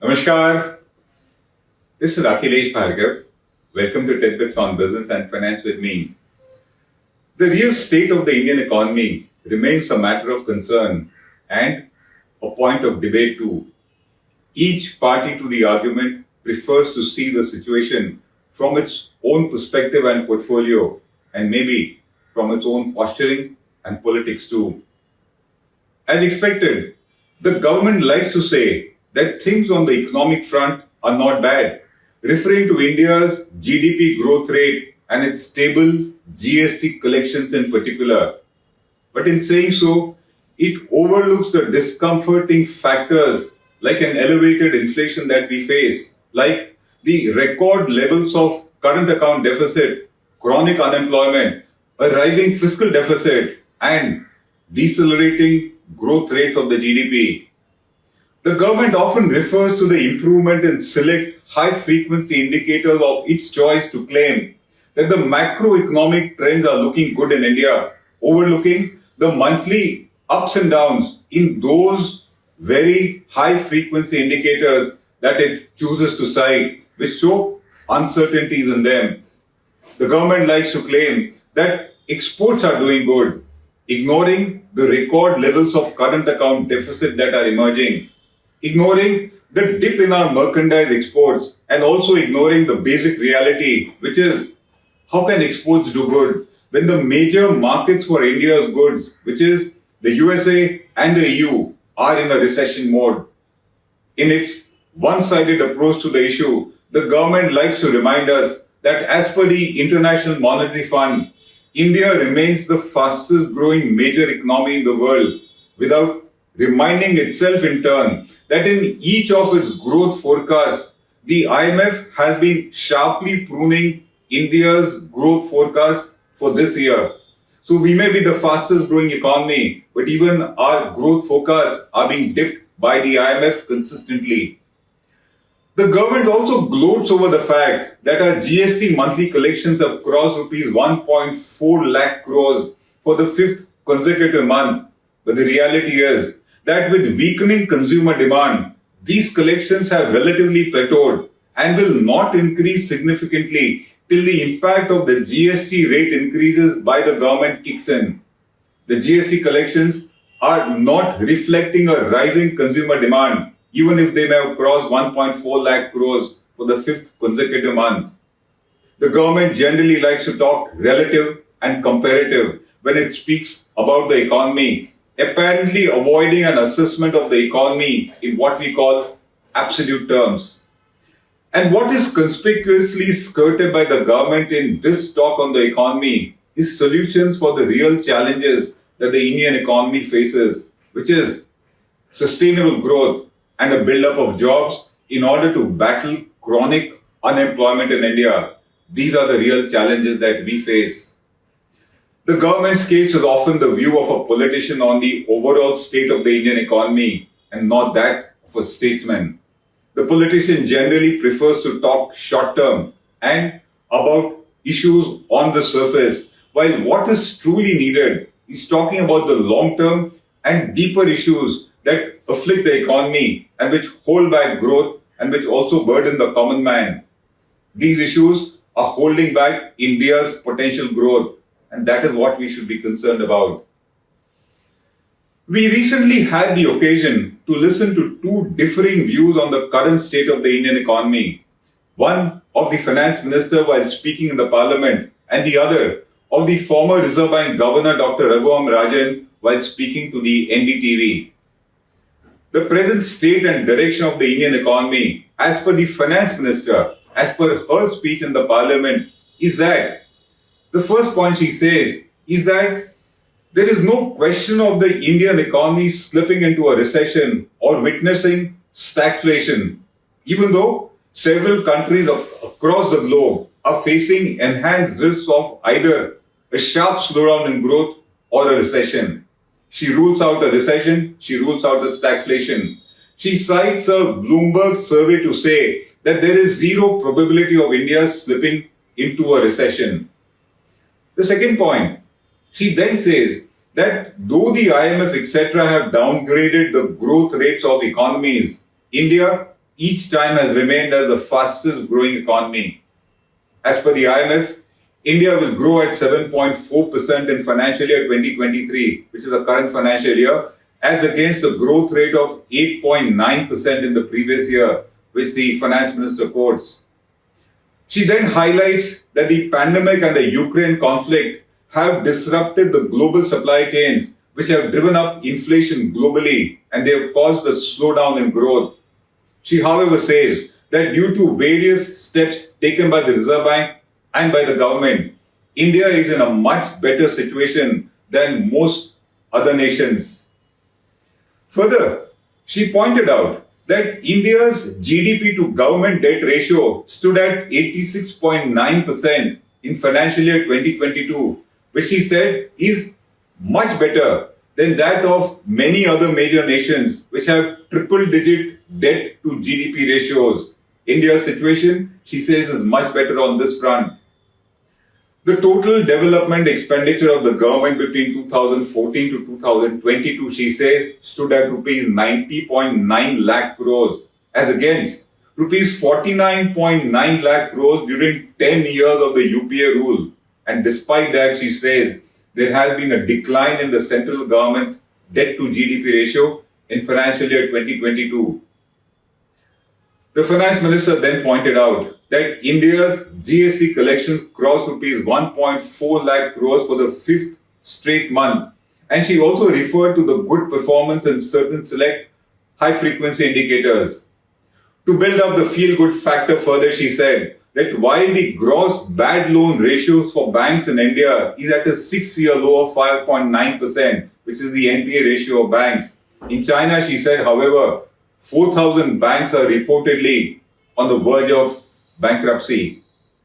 Namaskar. This is Akhilesh Bhargava. Welcome to Tit-Bits on Business and Finance with me. The real state of the Indian economy remains a matter of concern and a point of debate too. Each party to the argument prefers to see the situation from its own perspective and portfolio, and maybe from its own posturing and politics too. As expected, the government likes to say that things on the economic front are not bad, referring to India's GDP growth rate and its stable GST collections in particular. But in saying so, it overlooks the discomforting factors like an elevated inflation that we face, like the record levels of current account deficit, chronic unemployment, a rising fiscal deficit, and decelerating growth rates of the GDP. The government often refers to the improvement in select high-frequency indicators of its choice to claim that the macroeconomic trends are looking good in India, overlooking the monthly ups and downs in those very high-frequency indicators that it chooses to cite, which show uncertainties in them. The government likes to claim that exports are doing good, ignoring the record levels of current account deficit that are emerging, ignoring the dip in our merchandise exports, and also ignoring the basic reality, which is how can exports do good when the major markets for India's goods, which is the USA and the EU, are in a recession mode. In its one-sided approach to the issue, the government likes to remind us that as per the International Monetary Fund, India remains the fastest growing major economy in the world, without reminding itself in turn that in each of its growth forecasts, the IMF has been sharply pruning India's growth forecast for this year. So we may be the fastest growing economy, but even our growth forecasts are being dipped by the IMF consistently. The government also gloats over the fact that our GST monthly collections have crossed rupees 1.4 lakh crores for the fifth consecutive month. But the reality is that with weakening consumer demand, these collections have relatively plateaued and will not increase significantly till the impact of the GST rate increases by the government kicks in. The GST collections are not reflecting a rising consumer demand, even if they may have crossed 1.4 lakh crores for the fifth consecutive month. The government generally likes to talk relative and comparative when it speaks about the economy, apparently avoiding an assessment of the economy in what we call absolute terms. And what is conspicuously skirted by the government in this talk on the economy is solutions for the real challenges that the Indian economy faces, which is sustainable growth and a build-up of jobs in order to battle chronic unemployment in India. These are the real challenges that we face. The government's case is often the view of a politician on the overall state of the Indian economy and not that of a statesman. The politician generally prefers to talk short-term and about issues on the surface, while what is truly needed is talking about the long-term and deeper issues that afflict the economy and which hold back growth and which also burden the common man. These issues are holding back India's potential growth, and that is what we should be concerned about. We recently had the occasion to listen to two differing views on the current state of the Indian economy. One of the finance minister while speaking in the parliament, and the other of the former Reserve Bank Governor Dr. Raghuram Rajan while speaking to the NDTV. The present state and direction of the Indian economy, as per the finance minister, as per her speech in the parliament, is that the first point she says is that there is no question of the Indian economy slipping into a recession or witnessing stagflation, even though several countries across the globe are facing enhanced risks of either a sharp slowdown in growth or a recession. She rules out a recession, she rules out a stagflation. She cites a Bloomberg survey to say that there is zero probability of India slipping into a recession. The second point, she then says that though the IMF etc. have downgraded the growth rates of economies, India each time has remained as the fastest growing economy. As per the IMF, India will grow at 7.4% in financial year 2023, which is the current financial year, as against the growth rate of 8.9% in the previous year, which the finance minister quotes. She then highlights that the pandemic and the Ukraine conflict have disrupted the global supply chains, which have driven up inflation globally, and they have caused a slowdown in growth. She, however, says that due to various steps taken by the Reserve Bank and by the government, India is in a much better situation than most other nations. Further, she pointed out that India's GDP to government debt ratio stood at 86.9% in financial year 2022, which she said is much better than that of many other major nations which have triple-digit debt to GDP ratios. India's situation, she says, is much better on this front. The total development expenditure of the government between 2014 to 2022, she says, stood at rupees 90.9 lakh crores as against rupees 49.9 lakh crores during 10 years of the UPA rule. And despite that, she says, there has been a decline in the central government's debt to GDP ratio in financial year 2022. The finance minister then pointed out that India's GST collections crossed rupees 1.4 lakh crores for the fifth straight month. And she also referred to the good performance in certain select high-frequency indicators. To build up the feel-good factor further, she said that while the gross bad loan ratios for banks in India is at a 6-year low of 5.9%, which is the NPA ratio of banks. In China, she said, however, 4,000 banks are reportedly on the verge of bankruptcy.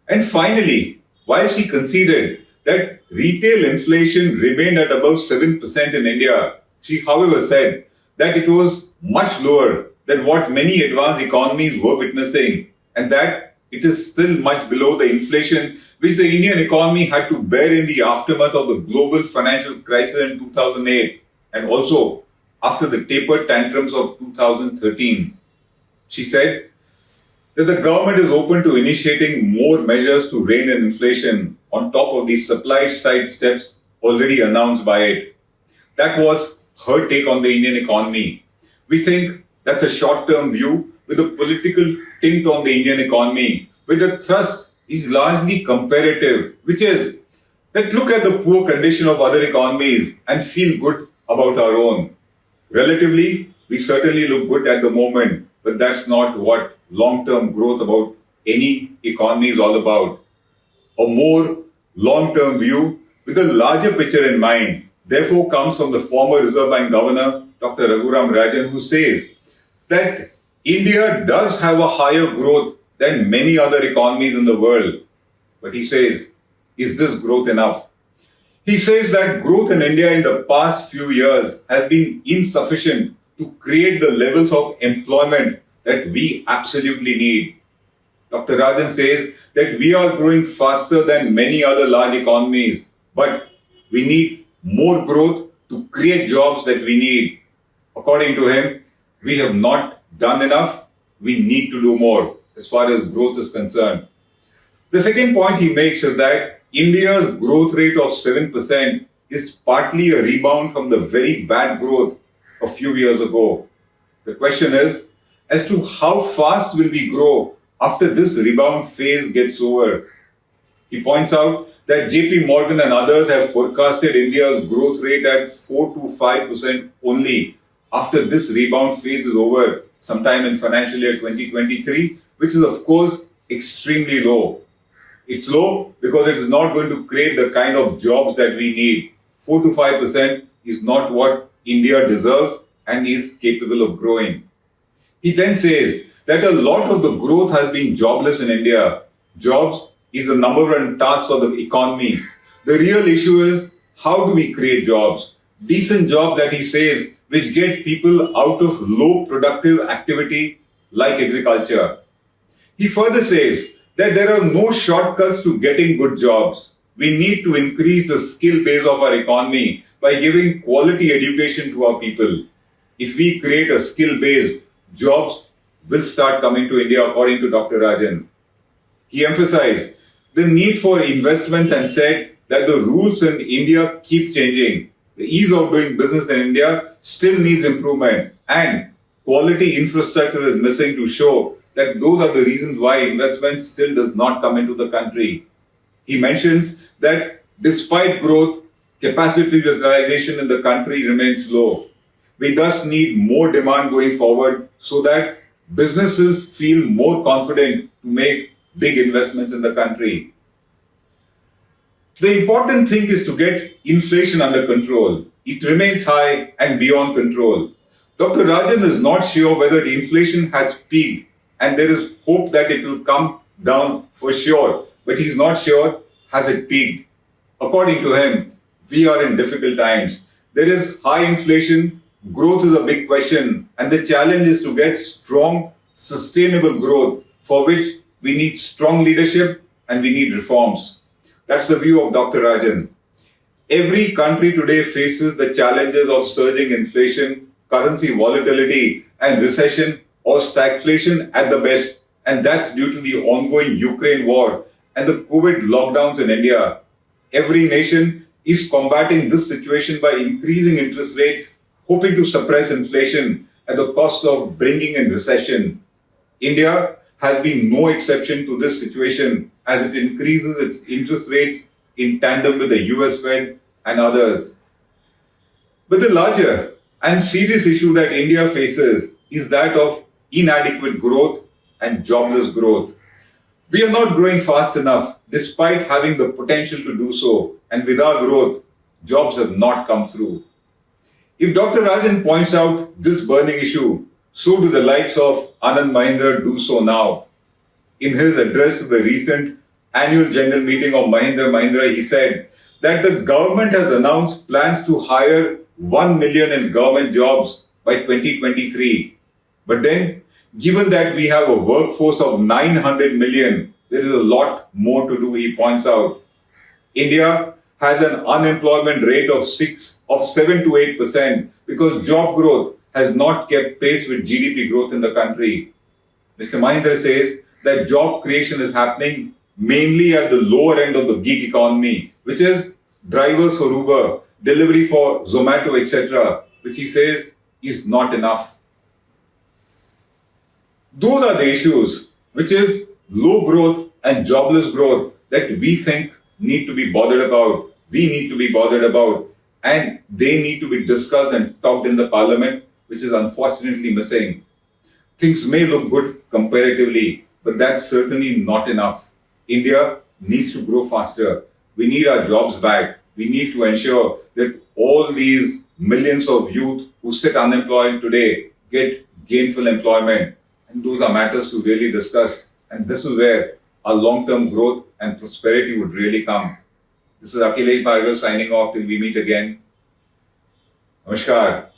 And finally, while she conceded that retail inflation remained at above 7% in India, she, however, said that it was much lower than what many advanced economies were witnessing, and that it is still much below the inflation which the Indian economy had to bear in the aftermath of the global financial crisis in 2008 and also after the taper tantrums of 2013. She said that the government is open to initiating more measures to rein in inflation on top of the supply side steps already announced by it. That was her take on the Indian economy. We think that's a short-term view with a political tint on the Indian economy, where the thrust is largely comparative, which is that look at the poor condition of other economies and feel good about our own. Relatively, we certainly look good at the moment, but that's not what long-term growth about any economy is all about. A more long-term view with a larger picture in mind, therefore, comes from the former Reserve Bank Governor, Dr. Raghuram Rajan, who says that India does have a higher growth than many other economies in the world. But he says, is this growth enough? He says that growth in India in the past few years has been insufficient to create the levels of employment that we absolutely need. Dr. Rajan says that we are growing faster than many other large economies, but we need more growth to create jobs that we need. According to him, we have not done enough. We need to do more as far as growth is concerned. The second point he makes is that India's growth rate of 7% is partly a rebound from the very bad growth a few years ago. The question is as to how fast will we grow after this rebound phase gets over. He points out that JP Morgan and others have forecasted India's growth rate at 4 to 5% only after this rebound phase is over sometime in financial year 2023, which is of course extremely low. It's low because it is not going to create the kind of jobs that we need. 4 to 5% is not what India deserves and is capable of growing. He then says that a lot of the growth has been jobless in India. Jobs is the number one task for the economy. The real issue is how do we create jobs? Decent jobs that he says which get people out of low productive activity like agriculture. He further says that there are no shortcuts to getting good jobs. We need to increase the skill base of our economy by giving quality education to our people. If we create a skill-based jobs will start coming to India, according to Dr. Rajan. He emphasized the need for investments and said that the rules in India keep changing. The ease of doing business in India still needs improvement, and quality infrastructure is missing to show that those are the reasons why investments still does not come into the country. He mentions that despite growth, capacity utilization in the country remains low. We thus need more demand going forward so that businesses feel more confident to make big investments in the country. The important thing is to get inflation under control. It remains high and beyond control. Dr. Rajan is not sure whether the inflation has peaked, and there is hope that it will come down for sure, but he's not sure has it peaked. According to him, we are in difficult times. There is high inflation, growth is a big question, and the challenge is to get strong, sustainable growth, for which we need strong leadership and we need reforms. That's the view of Dr. Rajan. Every country today faces the challenges of surging inflation, currency volatility, and recession or stagflation at the best. And that's due to the ongoing Ukraine war and the COVID lockdowns in India. Every nation is combating this situation by increasing interest rates, hoping to suppress inflation at the cost of bringing in recession. India has been no exception to this situation as it increases its interest rates in tandem with the US Fed and others. But the larger and serious issue that India faces is that of inadequate growth and jobless growth. We are not growing fast enough despite having the potential to do so, and with our growth, jobs have not come through. If Dr. Rajan points out this burning issue, so do the likes of Anand Mahindra do so now. In his address to the recent annual general meeting of Mahindra, he said that the government has announced plans to hire 1 million in government jobs by 2023. But then, given that we have a workforce of 900 million, there is a lot more to do, he points out. India has an unemployment rate of 7 to 8% because job growth has not kept pace with GDP growth in the country. Mr. Mahindra says that job creation is happening mainly at the lower end of the gig economy, which is drivers for Uber, delivery for Zomato, etc., which he says is not enough. Those are the issues, which is low growth and jobless growth, that we think need to be bothered about. We need to be bothered about, and they need to be discussed and talked in the parliament, which is unfortunately missing. Things may look good comparatively, but that's certainly not enough. India needs to grow faster. We need our jobs back. We need to ensure that all these millions of youth who sit unemployed today get gainful employment. And those are matters to really discuss. And this is where our long-term growth and prosperity would really come. This is Akhilesh Bhargava signing off till we meet again. Namaskar.